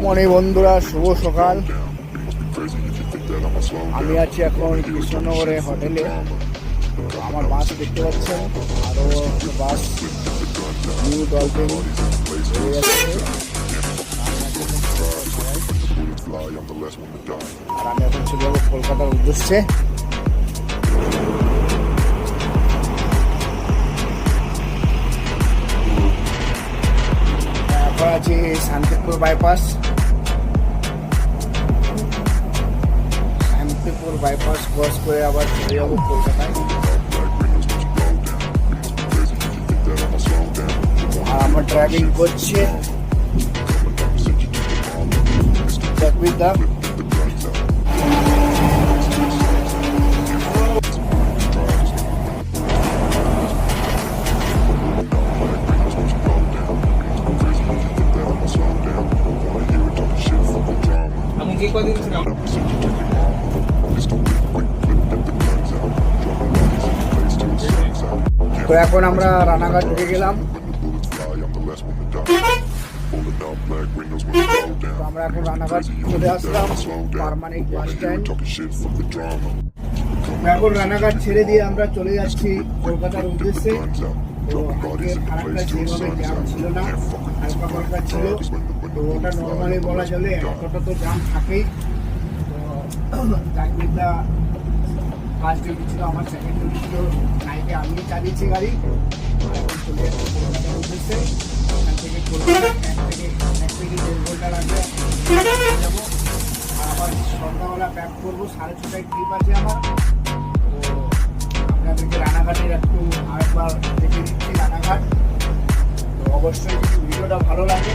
মনে বন্ধুরা, শুভ সকাল। আমি আছি এখন কৃষ্ণনগরে হোটেলে। আমার বাস দেখতে পাচ্ছেন, আরও বাস নিউ ডলফিন হয়ে যাচ্ছে। আর আমি এখন চলে যাবো কলকাতার উদ্দেশ্যে। এখন আছি Shantipur bypass. Shantipur bypass cross করে আবার চলে যাবো কলকাতায়। আর আমার ড্রাইভিং করছে জাকবিদা। তো এখন আমরা রানাঘাট ঢুকে গেলাম। তো আমরা এখন রানাঘাট চলে আসলাম, পার্মানেন্ট বাস স্ট্যান্ড। এখন রানাঘাট ছেড়ে দিয়ে আমরা চলে যাচ্ছি কলকাতার উদ্দেশ্যে। তো আজকের খারাপটা সেইভাবে জ্যাম ছিল না, হালকা হালকা ছিল। তো ওটা নর্মালি বলা চলে, এতটা তো জ্যাম থাকেই। তো চাকরিটা ফার্স্ট ডিউটি ছিল, আমার সেকেন্ড ডিউটি ছিল নাইটে, আমি চালিয়েছি গাড়ি। এখন চলে যাচ্ছি কলকাতার উদ্দেশ্যে। এখান থেকে কলকাতা এক থেকে 1.5 ঘন্টা লাগবে যাবো। আর আবার সন্ধ্যাবেলা ব্যাক করবো, 6:30টায় ট্রিপ আছে আমার। তো আপনাদেরকে রানাঘাটের একটু আরেকবার দেখে দিচ্ছি রানাঘাট। তো অবশ্যই ভিডিওটা ভালো লাগে